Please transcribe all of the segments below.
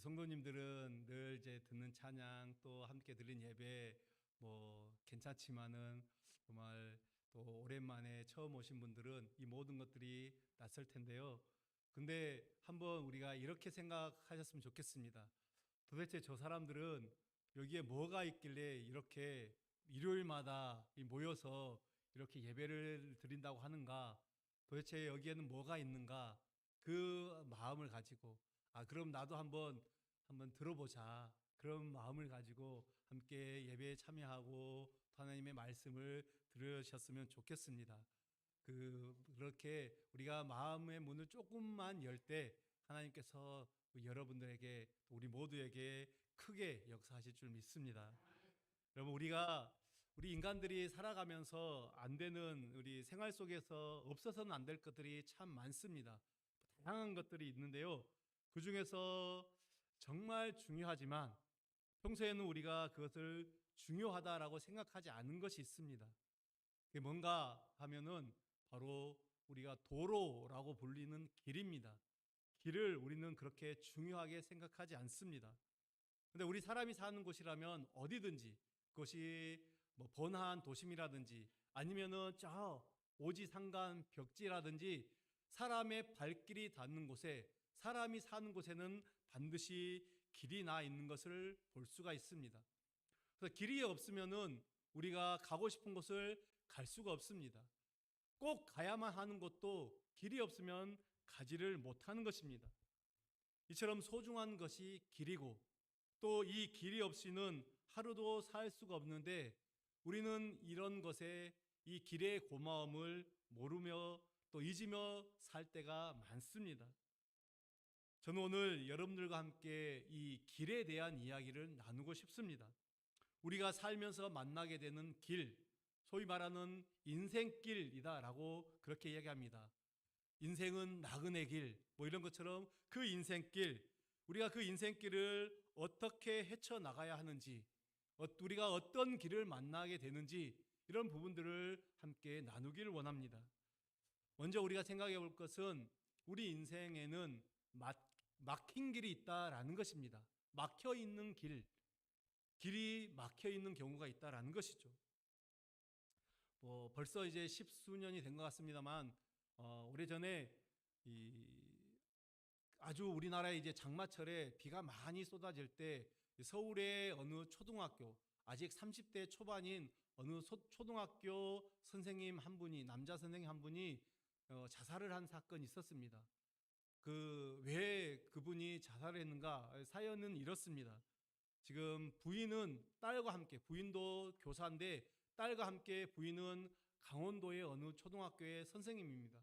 성도님들은 늘 이제 듣는 찬양 또 함께 드린 예배 뭐 괜찮지만은 정말 또 오랜만에 처음 오신 분들은 이 모든 것들이 낯설 텐데요. 근데 한번 우리가 이렇게 생각하셨으면 좋겠습니다. 도대체 저 사람들은 여기에 뭐가 있길래 이렇게 일요일마다 모여서 이렇게 예배를 드린다고 하는가? 도대체 여기에는 뭐가 있는가? 그 마음을 가지고 그럼 나도 한번 들어보자. 그런 마음을 가지고 함께 예배에 참여하고 하나님의 말씀을 들으셨으면 좋겠습니다. 그렇게 우리가 마음의 문을 조금만 열 때 하나님께서 여러분들에게 또 우리 모두에게 크게 역사하실 줄 믿습니다. 여러분, 우리 인간들이 살아가면서 안 되는 우리 생활 속에서 없어서는 안 될 것들이 참 많습니다. 다양한 것들이 있는데요. 그 중에서 정말 중요하지만 평소에는 우리가 그것을 중요하다라고 생각하지 않은 것이 있습니다. 그게 뭔가 하면은 바로 우리가 도로라고 불리는 길입니다. 길을 우리는 그렇게 중요하게 생각하지 않습니다. 근데 우리 사람이 사는 곳이라면 어디든지 그것이 뭐 번화한 도심이라든지 아니면은 저 오지산간 벽지라든지 사람의 발길이 닿는 곳에 사람이 사는 곳에는 반드시 길이 나 있는 것을 볼 수가 있습니다. 그래서 길이 없으면은 우리가 가고 싶은 곳을 갈 수가 없습니다. 꼭 가야만 하는 곳도 길이 없으면 가지를 못하는 것입니다. 이처럼 소중한 것이 길이고 또 이 길이 없이는 하루도 살 수가 없는데 우리는 이런 것에 이 길의 고마움을 모르며 또 잊으며 살 때가 많습니다. 저는 오늘 여러분들과 함께 이 길에 대한 이야기를 나누고 싶습니다. 우리가 살면서 만나게 되는 길, 소위 말하는 인생길이다라고 그렇게 이야기합니다. 인생은 나그네 길, 뭐 이런 것처럼 그 인생길, 우리가 그 인생길을 어떻게 헤쳐나가야 하는지, 우리가 어떤 길을 만나게 되는지 이런 부분들을 함께 나누기를 원합니다. 먼저 우리가 생각해 볼 것은 우리 인생에는 막힌 길이 있다라는 것입니다. 막혀 있는 길이 막혀 있는 경우가 있다라는 것이죠. 벌써 이제 십수년이 된 것 같습니다만, 오래전에 아주 우리나라의 이제 장마철에 비가 많이 쏟아질 때 서울의 어느 초등학교, 아직 30대 초반인 어느 초등학교 선생님 한 분이, 남자 선생님 한 분이 자살을 한 사건이 있었습니다. 왜 그분이 자살을 했는가? 사연은 이렇습니다. 지금 부인은 딸과 함께, 부인도 교사인데 딸과 함께 부인은 강원도의 어느 초등학교의 선생님입니다.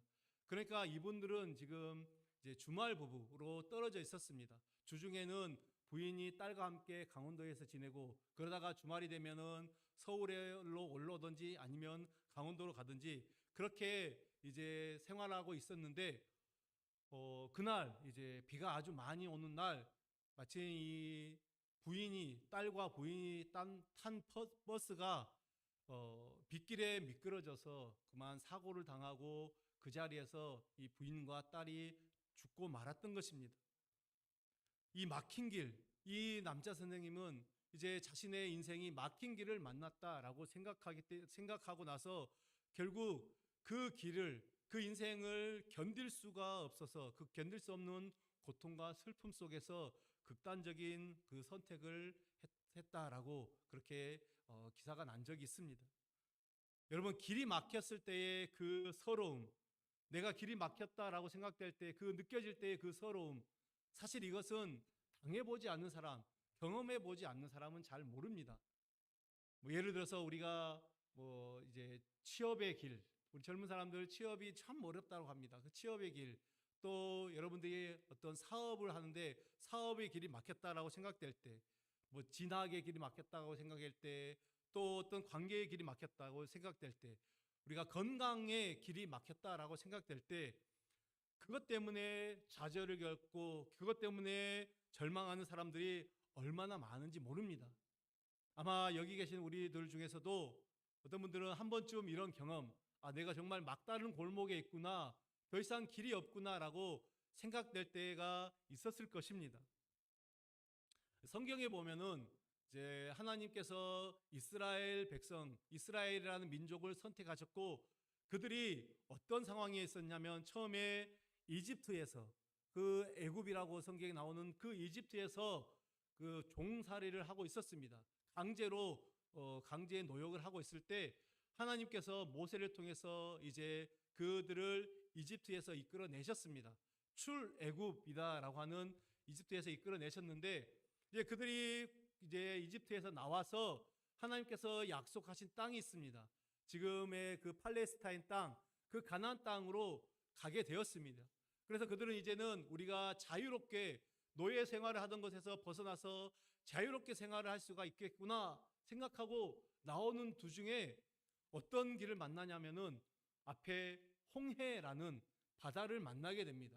그러니까 이분들은 지금 이제 주말 부부로 떨어져 있었습니다. 주중에는 부인이 딸과 함께 강원도에서 지내고 그러다가 주말이 되면은 서울로 올라오든지 아니면 강원도로 가든지 그렇게 이제 생활하고 있었는데 그날 이제 비가 아주 많이 오는 날 마침 이 딸과 부인이 탄 버스가 빗길에 미끄러져서 그만 사고를 당하고 그 자리에서 이 부인과 딸이 죽고 말았던 것입니다. 이 막힌 길, 이 남자 선생님은 이제 자신의 인생이 막힌 길을 만났다라고 생각하고 나서 결국 그 인생을 견딜 수가 없어서 그 견딜 수 없는 고통과 슬픔 속에서 극단적인 그 선택을 했다라고 그렇게 기사가 난 적이 있습니다. 여러분, 길이 막혔을 때의 그 서러움, 내가 길이 막혔다라고 생각될 때 느껴질 때의 그 서러움, 사실 이것은 당해보지 않는 사람, 경험해보지 않는 사람은 잘 모릅니다. 예를 들어서 우리가 이제 취업의 길, 우리 젊은 사람들 취업이 참 어렵다고 합니다. 그 취업의 길, 또 여러분들이 어떤 사업을 하는데 사업의 길이 막혔다라고 생각될 때, 진학의 길이 막혔다고 생각할 때, 또 어떤 관계의 길이 막혔다고 생각될 때, 우리가 건강의 길이 막혔다라고 생각될 때, 그것 때문에 좌절을 겪고 그것 때문에 절망하는 사람들이 얼마나 많은지 모릅니다. 아마 여기 계신 우리들 중에서도 어떤 분들은 한 번쯤 이런 경험, 내가 정말 막다른 골목에 있구나, 더 이상 길이 없구나라고 생각될 때가 있었을 것입니다. 성경에 보면은 이제 하나님께서 이스라엘 백성, 이스라엘이라는 민족을 선택하셨고 그들이 어떤 상황에 있었냐면 처음에 이집트에서 그 애굽이라고 성경에 나오는 그 이집트에서 그 종살이를 하고 있었습니다. 강제로 강제 노역을 하고 있을 때 하나님께서 모세를 통해서 이제 그들을 이집트에서 이끌어내셨습니다. 출애굽이다라고 하는 이집트에서 이끌어내셨는데 이제 그들이 이제 이집트에서 나와서 하나님께서 약속하신 땅이 있습니다. 지금의 그 팔레스타인 땅, 그 가나안 땅으로 가게 되었습니다. 그래서 그들은 이제는 우리가 자유롭게 노예 생활을 하던 것에서 벗어나서 자유롭게 생활을 할 수가 있겠구나 생각하고 나오는 도중에 어떤 길을 만나냐면은 앞에 홍해라는 바다를 만나게 됩니다.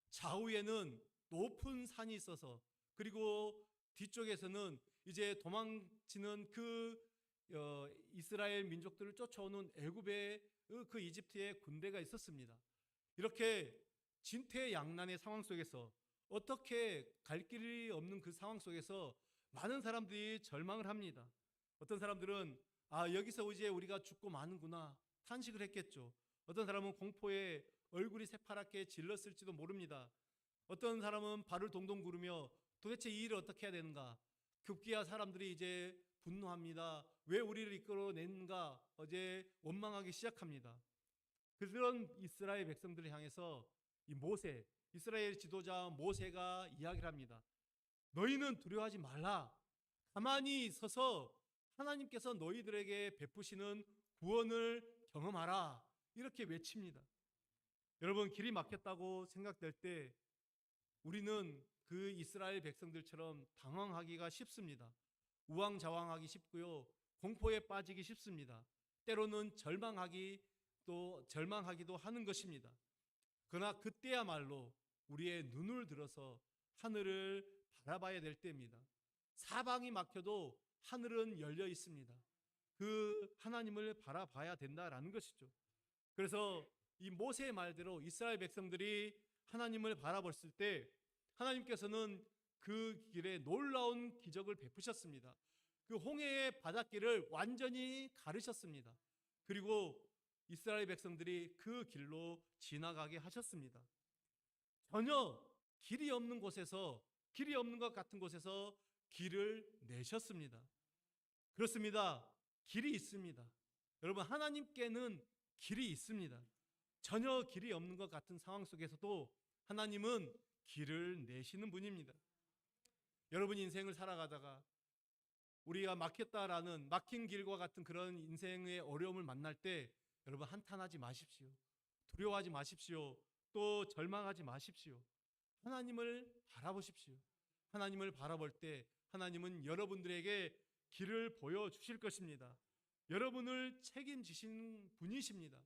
좌우에는 높은 산이 있어서 그리고 뒤쪽에서는 이제 도망치는 그 이스라엘 민족들을 쫓아오는 애굽의 그 이집트의 군대가 있었습니다. 이렇게 진퇴양난의 상황 속에서 어떻게 갈 길이 없는 그 상황 속에서 많은 사람들이 절망을 합니다. 어떤 사람들은 여기서 이제 우리가 죽고 마는구나 탄식을 했겠죠. 어떤 사람은 공포에 얼굴이 새파랗게 질렀을지도 모릅니다. 어떤 사람은 발을 동동 구르며 도대체 이 일을 어떻게 해야 되는가? 급기야 사람들이 이제 분노합니다. 왜 우리를 이끌어냈는가? 어제 원망하기 시작합니다. 그런 이스라엘 백성들을 향해서 이 모세, 이스라엘 지도자 모세가 이야기를 합니다. 너희는 두려워하지 말라. 가만히 서서 하나님께서 너희들에게 베푸시는 구원을 경험하라. 이렇게 외칩니다. 여러분, 길이 막혔다고 생각될 때 우리는 그 이스라엘 백성들처럼 당황하기가 쉽습니다. 우왕좌왕하기 쉽고요. 공포에 빠지기 쉽습니다. 때로는 절망하기도 하는 것입니다. 그러나 그때야말로 우리의 눈을 들어서 하늘을 바라봐야 될 때입니다. 사방이 막혀도 하늘은 열려 있습니다. 그 하나님을 바라봐야 된다라는 것이죠. 그래서 이 모세의 말대로 이스라엘 백성들이 하나님을 바라봤을 때 하나님께서는 그 길에 놀라운 기적을 베푸셨습니다. 그 홍해의 바닷길을 완전히 가르셨습니다. 그리고 이스라엘 백성들이 그 길로 지나가게 하셨습니다. 전혀 길이 없는 곳에서, 길이 없는 것 같은 곳에서 길을 내셨습니다. 그렇습니다. 길이 있습니다. 여러분, 하나님께는 길이 있습니다. 전혀 길이 없는 것 같은 상황 속에서도 하나님은 길을 내시는 분입니다. 여러분 인생을 살아가다가 우리가 막힌 길과 같은 그런 인생의 어려움을 만날 때 여러분 한탄하지 마십시오. 두려워하지 마십시오. 또 절망하지 마십시오. 하나님을 바라보십시오. 하나님을 바라볼 때 하나님은 여러분들에게 길을 보여주실 것입니다. 여러분을 책임지신 분이십니다.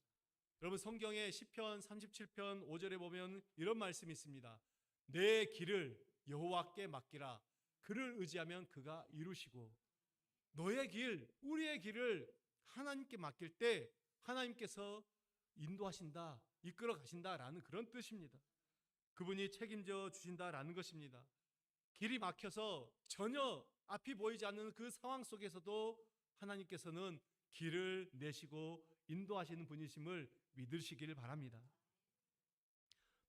여러분 성경의 시편 37편 5절에 보면 이런 말씀이 있습니다. 내 길을 여호와께 맡기라. 그를 의지하면 그가 이루시고. 너의 길, 우리의 길을 하나님께 맡길 때 하나님께서 인도하신다, 이끌어 가신다라는 그런 뜻입니다. 그분이 책임져 주신다라는 것입니다. 길이 막혀서 전혀 앞이 보이지 않는 그 상황 속에서도 하나님께서는 길을 내시고 인도하시는 분이심을 믿으시길 바랍니다.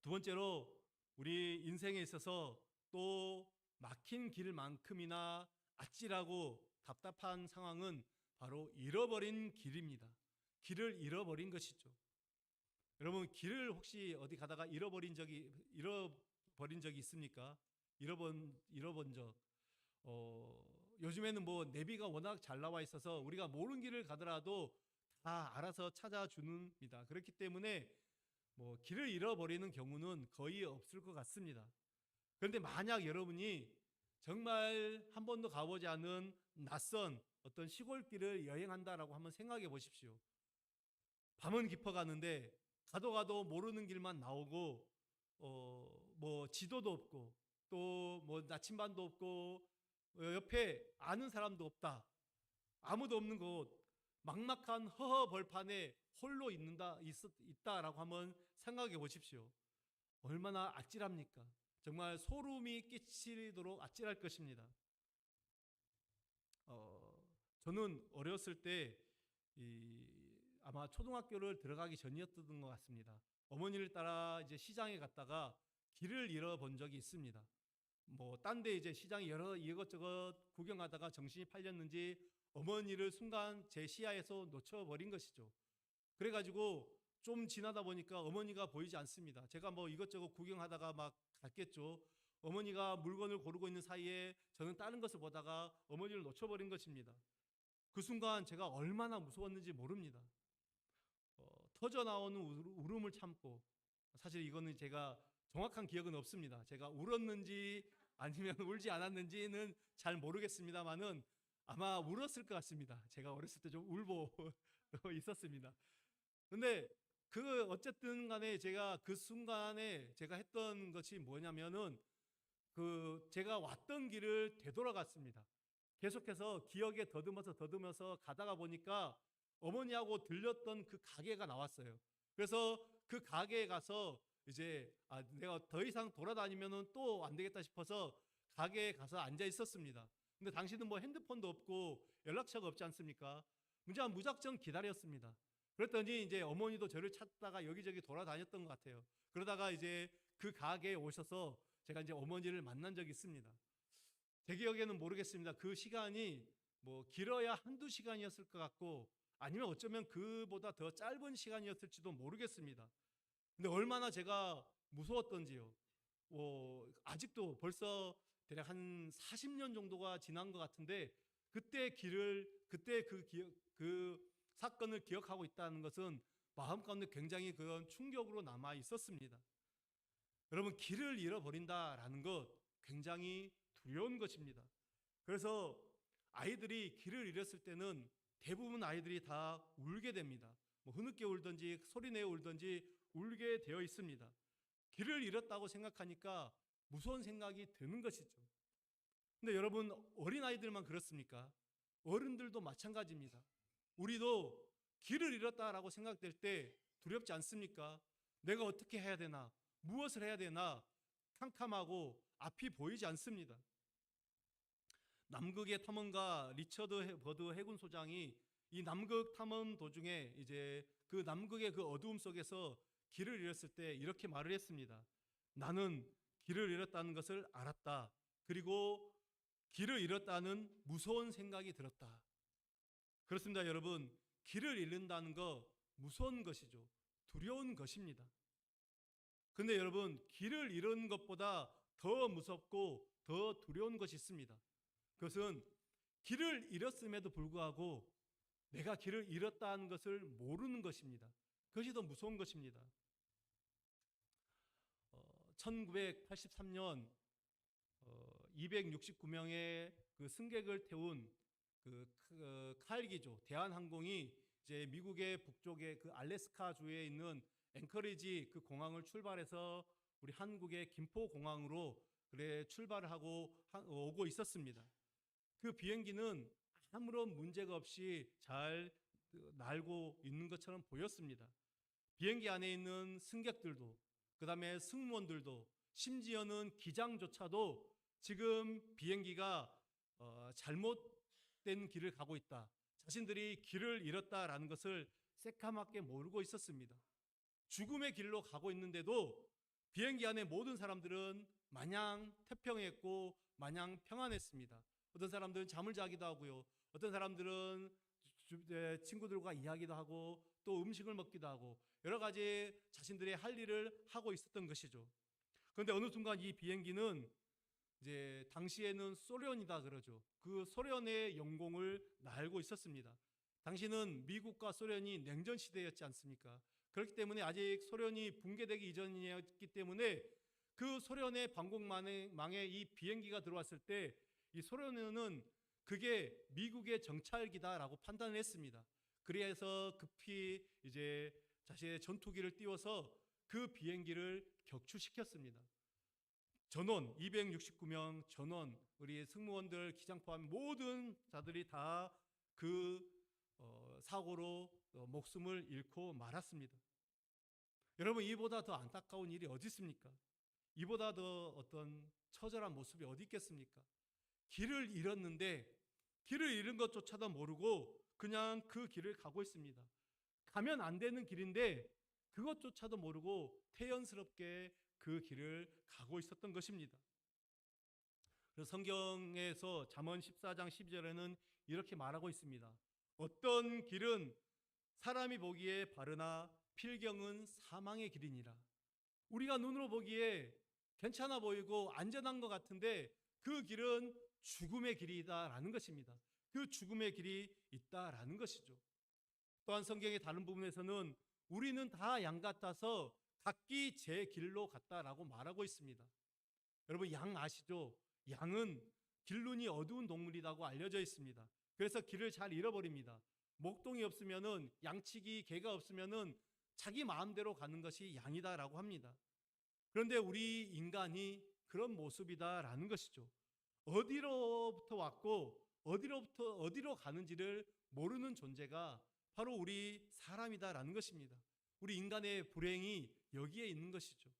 두 번째로 우리 인생에 있어서 또 막힌 길만큼이나 아찔하고 답답한 상황은 바로 잃어버린 길입니다. 길을 잃어버린 것이죠. 여러분 길을 혹시 어디 가다가 잃어버린 적이 있습니까? 잃어본 적. 요즘에는 뭐 내비가 워낙 잘 나와 있어서 우리가 모르는 길을 가더라도 다 알아서 찾아줍니다. 그렇기 때문에 뭐 길을 잃어버리는 경우는 거의 없을 것 같습니다. 그런데 만약 여러분이 정말 한 번도 가보지 않은 낯선 어떤 시골길을 여행한다라고 한번 생각해 보십시오. 밤은 깊어가는데 가도 모르는 길만 나오고 뭐 지도도 없고 또 뭐 나침반도 없고 옆에 아는 사람도 없다. 아무도 없는 곳, 막막한 허허 벌판에 홀로 있다라고 한번 생각해 보십시오. 얼마나 아찔합니까? 정말 소름이 끼치도록 아찔할 것입니다. 저는 어렸을 때 아마 초등학교를 들어가기 전이었던 것 같습니다. 어머니를 따라 이제 시장에 갔다가 길을 잃어본 적이 있습니다. 뭐 딴 데 이제 시장에 여러 이것저것 구경하다가 정신이 팔렸는지 어머니를 순간 제 시야에서 놓쳐버린 것이죠. 그래가지고 좀 지나다 보니까 어머니가 보이지 않습니다. 제가 뭐 이것저것 구경하다가 막 갔겠죠. 어머니가 물건을 고르고 있는 사이에 저는 다른 것을 보다가 어머니를 놓쳐버린 것입니다. 그 순간 제가 얼마나 무서웠는지 모릅니다. 터져 나오는 울음을 참고, 사실 이거는 제가 정확한 기억은 없습니다. 제가 울었는지 아니면 울지 않았는지는 잘 모르겠습니다만은 아마 울었을 것 같습니다. 제가 어렸을 때 좀 울보 있었습니다. 근데 그 어쨌든 간에 제가 그 순간에 제가 했던 것이 뭐냐면은 그 제가 왔던 길을 되돌아갔습니다. 계속해서 기억에 더듬어서 가다가 보니까 어머니하고 들렸던 그 가게가 나왔어요. 그래서 그 가게에 가서 이제 내가 더 이상 돌아다니면은 또 안 되겠다 싶어서 가게에 가서 앉아 있었습니다. 근데 당시는 뭐 핸드폰도 없고 연락처가 없지 않습니까? 무작정 기다렸습니다. 그랬더니 이제 어머니도 저를 찾다가 여기저기 돌아다녔던 것 같아요. 그러다가 이제 그 가게에 오셔서 제가 이제 어머니를 만난 적이 있습니다. 제 기억에는 모르겠습니다. 그 시간이 뭐 길어야 한두 시간이었을 것 같고 아니면 어쩌면 그보다 더 짧은 시간이었을지도 모르겠습니다. 근데 얼마나 제가 무서웠던지요. 아직도 벌써 대략 한 40년 정도가 지난 것 같은데 그때 그 사건을 기억하고 있다는 것은 마음 가운데 굉장히 그런 충격으로 남아 있었습니다. 여러분, 길을 잃어버린다라는 것 굉장히 두려운 것입니다. 그래서 아이들이 길을 잃었을 때는 대부분 아이들이 다 울게 됩니다. 뭐 흐느껴 울든지 소리내어 울든지 울게 되어 있습니다. 길을 잃었다고 생각하니까 무서운 생각이 드는 것이죠. 근데 여러분, 어린아이들만 그렇습니까? 어른들도 마찬가지입니다. 우리도 길을 잃었다라고 생각될 때 두렵지 않습니까? 내가 어떻게 해야 되나? 무엇을 해야 되나? 캄캄하고 앞이 보이지 않습니다. 남극의 탐험가 리처드 버드 해군 소장이 이 남극 탐험 도중에 이제 그 남극의 그 어두움 속에서 길을 잃었을 때 이렇게 말을 했습니다. 나는 길을 잃었다는 것을 알았다. 그리고 길을 잃었다는 무서운 생각이 들었다. 그렇습니다, 여러분. 길을 잃는다는 거 무서운 것이죠. 두려운 것입니다. 근데 여러분, 길을 잃은 것보다 더 무섭고 더 두려운 것이 있습니다. 그것은 길을 잃었음에도 불구하고 내가 길을 잃었다는 것을 모르는 것입니다. 그것이 더 무서운 것입니다. 1983년 269명의 그 승객을 태운 카일기조 대한항공이 이제 미국의 북쪽의 그 알래스카주에 있는 앵커리지 그 공항을 출발해서 우리 한국의 김포공항으로 출발을 하고 오고 있었습니다. 그 비행기는 아무런 문제가 없이 잘 날고 있는 것처럼 보였습니다. 비행기 안에 있는 승객들도, 그 다음에 승무원들도, 심지어는 기장조차도 지금 비행기가 잘못된 길을 가고 있다, 자신들이 길을 잃었다라는 것을 새까맣게 모르고 있었습니다. 죽음의 길로 가고 있는데도 비행기 안에 모든 사람들은 마냥 태평했고 마냥 평안했습니다. 어떤 사람들은 잠을 자기도 하고요. 어떤 사람들은 친구들과 이야기도 하고 또 음식을 먹기도 하고 여러 가지 자신들의 할 일을 하고 있었던 것이죠. 그런데 어느 순간 이 비행기는 이제 당시에는 소련이다 그러죠. 그 소련의 영공을 날고 있었습니다. 당시는 미국과 소련이 냉전 시대였지 않습니까? 그렇기 때문에 아직 소련이 붕괴되기 이전이었기 때문에 그 소련의 방공망에 이 비행기가 들어왔을 때 이 소련은 그게 미국의 정찰기다라고 판단을 했습니다. 그래서 급히 이제 자신의 전투기를 띄워서 그 비행기를 격추시켰습니다. 전원 269명 전원, 우리 승무원들, 기장 포함 모든 자들이 다 그 사고로 목숨을 잃고 말았습니다. 여러분, 이보다 더 안타까운 일이 어디 있습니까? 이보다 더 어떤 처절한 모습이 어디 있겠습니까? 길을 잃었는데 길을 잃은 것조차도 모르고 그냥 그 길을 가고 있습니다. 가면 안 되는 길인데 그것조차도 모르고 태연스럽게 그 길을 가고 있었던 것입니다. 그래서 성경에서 잠언 14장 12절에는 이렇게 말하고 있습니다. 어떤 길은 사람이 보기에 바르나 필경은 사망의 길이니라. 우리가 눈으로 보기에 괜찮아 보이고 안전한 것 같은데 그 길은 죽음의 길이다라는 것입니다. 그 죽음의 길이 있다라는 것이죠. 또한 성경의 다른 부분에서는 우리는 다 양 같아서 각기 제 길로 갔다라고 말하고 있습니다. 여러분, 양 아시죠? 양은 길눈이 어두운 동물이라고 알려져 있습니다. 그래서 길을 잘 잃어버립니다. 목동이 없으면은, 양치기 개가 없으면은 자기 마음대로 가는 것이 양이다라고 합니다. 그런데 우리 인간이 그런 모습이다라는 것이죠. 어디로부터 왔고 어디로부터 어디로 가는지를 모르는 존재가 바로 우리 사람이다라는 것입니다. 우리 인간의 불행이 여기에 있는 것이죠.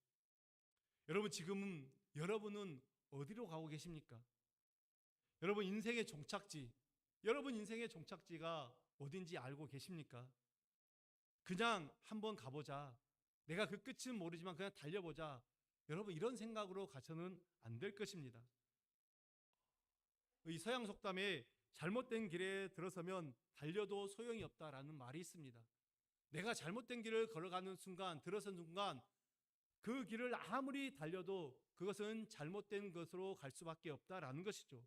여러분, 지금 여러분은 어디로 가고 계십니까? 여러분 인생의 종착지가 어딘지 알고 계십니까? 그냥 한번 가보자. 내가 그 끝은 모르지만 그냥 달려보자. 여러분, 이런 생각으로 가서는 안 될 것입니다. 이 서양 속담에 잘못된 길에 들어서면 달려도 소용이 없다라는 말이 있습니다. 내가 잘못된 길을 걸어가는 순간, 들어선 순간 그 길을 아무리 달려도 그것은 잘못된 것으로 갈 수밖에 없다라는 것이죠.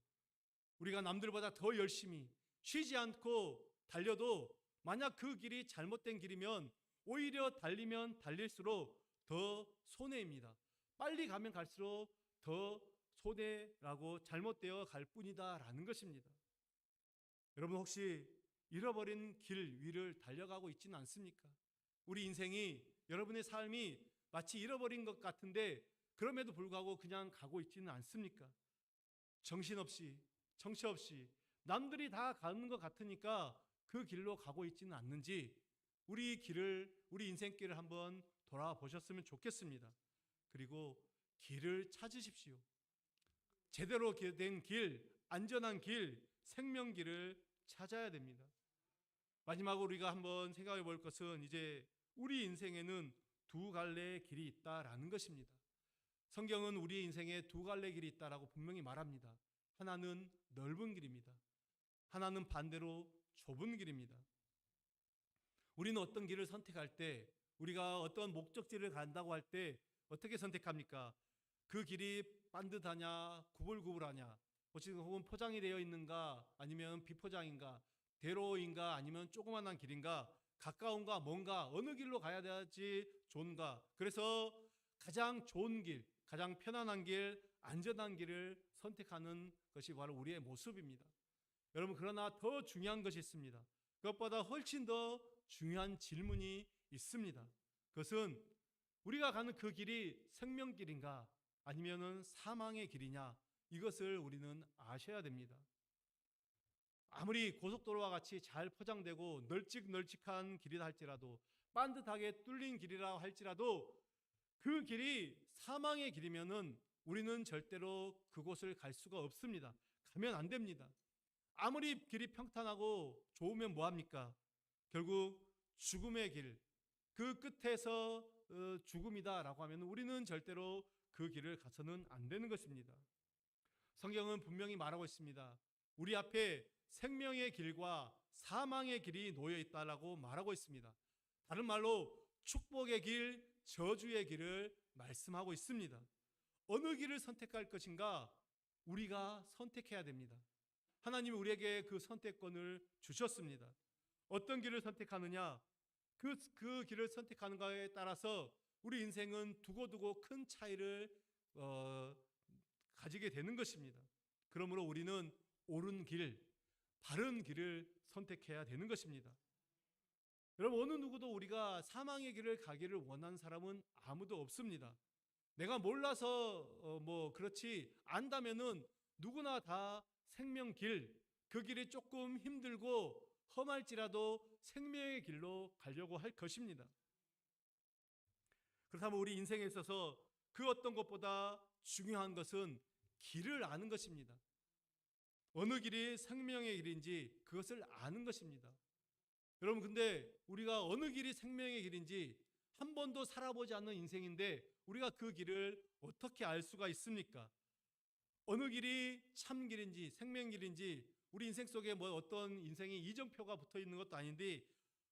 우리가 남들보다 더 열심히 쉬지 않고 달려도 만약 그 길이 잘못된 길이면 오히려 달리면 달릴수록 더 손해입니다. 빨리 가면 갈수록 더 손해라고 잘못되어 갈 뿐이다라는 것입니다. 여러분, 혹시 잃어버린 길 위를 달려가고 있지는 않습니까? 우리 인생이, 여러분의 삶이 마치 잃어버린 것 같은데 그럼에도 불구하고 그냥 가고 있지는 않습니까? 정신없이, 정처없이 남들이 다 가는 것 같으니까 그 길로 가고 있지는 않는지 우리 인생길을 한번 돌아보셨으면 좋겠습니다. 그리고 길을 찾으십시오. 제대로 된 길, 안전한 길, 생명길을 찾아야 됩니다. 마지막으로 우리가 한번 생각해 볼 것은 이제 우리 인생에는 두 갈래의 길이 있다라는 것입니다. 성경은 우리 인생에 두 갈래의 길이 있다라고 분명히 말합니다. 하나는 넓은 길입니다. 하나는 반대로 좁은 길입니다. 우리는 어떤 길을 선택할 때, 우리가 어떤 목적지를 간다고 할 때 어떻게 선택합니까? 그 길이 반듯하냐, 구불구불하냐, 혹은 포장이 되어 있는가, 아니면 비포장인가, 대로인가, 아니면 조그만한 길인가, 가까운가, 먼가, 어느 길로 가야 될지 좋은가. 그래서 가장 좋은 길, 가장 편안한 길, 안전한 길을 선택하는 것이 바로 우리의 모습입니다. 여러분, 그러나 더 중요한 것이 있습니다. 그것보다 훨씬 더 중요한 질문이 있습니다. 그것은 우리가 가는 그 길이 생명길인가 아니면은 사망의 길이냐, 이것을 우리는 아셔야 됩니다. 아무리 고속도로와 같이 잘 포장되고 널찍널찍한 길이라 할지라도, 반듯하게 뚫린 길이라 할지라도 그 길이 사망의 길이면은 우리는 절대로 그곳을 갈 수가 없습니다. 가면 안 됩니다. 아무리 길이 평탄하고 좋으면 뭐합니까? 결국 죽음의 길, 그 끝에서 죽음이다라고 하면 우리는 절대로 그 길을 가서는 안 되는 것입니다. 성경은 분명히 말하고 있습니다. 우리 앞에 생명의 길과 사망의 길이 놓여 있다라고 말하고 있습니다. 다른 말로 축복의 길, 저주의 길을 말씀하고 있습니다. 어느 길을 선택할 것인가 우리가 선택해야 됩니다. 하나님이 우리에게 그 선택권을 주셨습니다. 어떤 길을 선택하느냐, 그 길을 선택하는가에 따라서 우리 인생은 두고두고 큰 차이를 가지게 되는 것입니다. 그러므로 우리는 옳은 길, 바른 길을 선택해야 되는 것입니다. 여러분, 어느 누구도 우리가 사망의 길을 가기를 원하는 사람은 아무도 없습니다. 내가 몰라서 그렇지, 안다면은 누구나 다 생명길, 그 길이 조금 힘들고 험할지라도 생명의 길로 가려고 할 것입니다. 그렇다면 우리 인생에 있어서 그 어떤 것보다 중요한 것은 길을 아는 것입니다. 어느 길이 생명의 길인지 그것을 아는 것입니다. 여러분, 근데 우리가 어느 길이 생명의 길인지 한 번도 살아보지 않는 인생인데 우리가 그 길을 어떻게 알 수가 있습니까? 어느 길이 참 길인지 생명 길인지 우리 인생 속에 뭐 어떤 인생의 이정표가 붙어 있는 것도 아닌데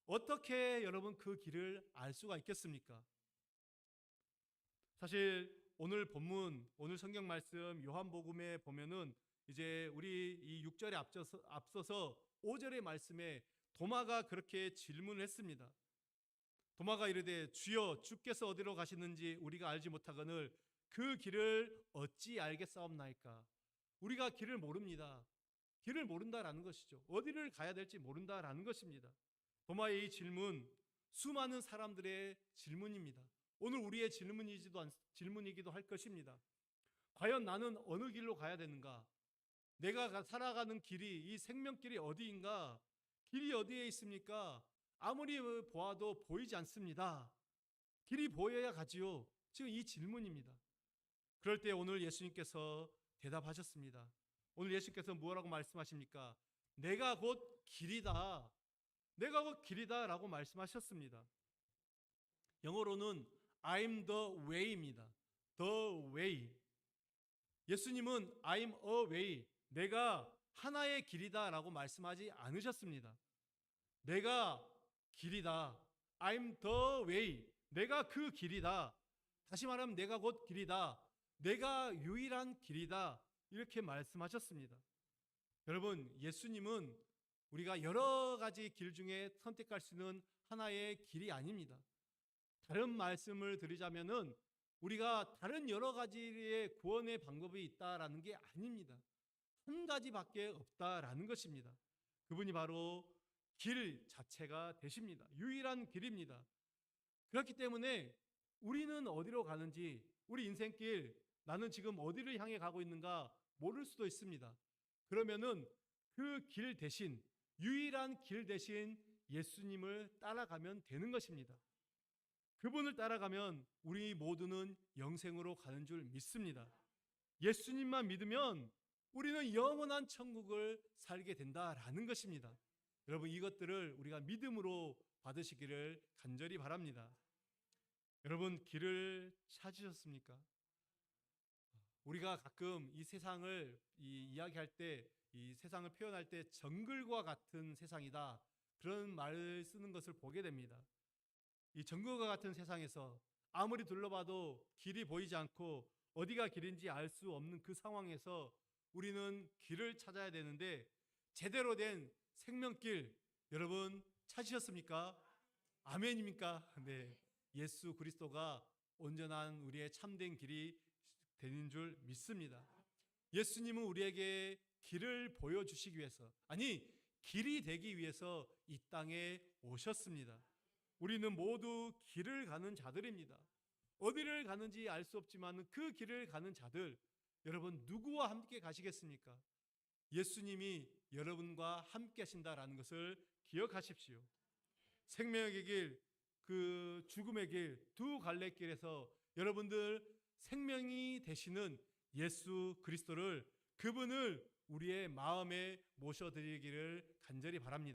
어떻게 여러분 그 길을 알 수가 있겠습니까? 사실 오늘 본문, 오늘 성경 말씀 요한복음에 보면은 이제 우리 이 6절에 앞서서 5절의 말씀에 도마가 그렇게 질문을 했습니다. 도마가 이르되 주여 주께서 어디로 가시는지 우리가 알지 못하거늘 그 길을 어찌 알겠사옵나이까? 우리가 길을 모릅니다. 길을 모른다라는 것이죠. 어디를 가야 될지 모른다라는 것입니다. 도마의 이 질문, 수많은 사람들의 질문입니다. 오늘 우리의 질문이기도 할 것입니다. 과연 나는 어느 길로 가야 되는가? 내가 살아가는 길이, 이 생명길이 어디인가? 길이 어디에 있습니까? 아무리 보아도 보이지 않습니다. 길이 보여야 가지요. 지금 이 질문입니다. 그럴 때 오늘 예수님께서 대답하셨습니다. 오늘 예수님께서 뭐라고 말씀하십니까? 내가 곧 길이다. 내가 곧 길이다 라고 말씀하셨습니다. 영어로는 I'm the way입니다. The way. 예수님은 I'm a way. 내가 하나의 길이다 라고 말씀하지 않으셨습니다. 내가 길이다. I'm the way. 내가 그 길이다. 다시 말하면 내가 곧 길이다. 내가 유일한 길이다. 이렇게 말씀하셨습니다. 여러분, 예수님은 우리가 여러 가지 길 중에 선택할 수 있는 하나의 길이 아닙니다. 다른 말씀을 드리자면은 우리가 다른 여러 가지의 구원의 방법이 있다라는 게 아닙니다. 한 가지밖에 없다라는 것입니다. 그분이 바로 길 자체가 되십니다. 유일한 길입니다. 그렇기 때문에 우리는 어디로 가는지, 우리 인생길, 나는 지금 어디를 향해 가고 있는가 모를 수도 있습니다. 그러면은 그 길 대신, 유일한 길 대신 예수님을 따라가면 되는 것입니다. 그분을 따라가면 우리 모두는 영생으로 가는 줄 믿습니다. 예수님만 믿으면 우리는 영원한 천국을 살게 된다라는 것입니다. 여러분, 이것들을 우리가 믿음으로 받으시기를 간절히 바랍니다. 여러분, 길을 찾으셨습니까? 우리가 가끔 이 세상을 이야기할 때, 이 세상을 표현할 때 정글과 같은 세상이다, 그런 말을 쓰는 것을 보게 됩니다. 이 정글과 같은 세상에서 아무리 둘러봐도 길이 보이지 않고 어디가 길인지 알 수 없는 그 상황에서 우리는 길을 찾아야 되는데, 제대로 된 생명길 여러분 찾으셨습니까? 아멘입니까? 네, 예수 그리스도가 온전한 우리의 참된 길이 되는 줄 믿습니다. 예수님은 우리에게 길을 보여주시기 위해서, 아니 길이 되기 위해서 이 땅에 오셨습니다. 우리는 모두 길을 가는 자들입니다. 어디를 가는지 알 수 없지만 그 길을 가는 자들, 여러분 누구와 함께 가시겠습니까? 예수님이 여러분과 함께 하신다라는 것을 기억하십시오. 생명의 길, 그 죽음의 길, 두 갈래길에서 여러분들 생명이 되시는 예수 그리스도를, 그분을 우리의 마음에 모셔드리기를 간절히 바랍니다.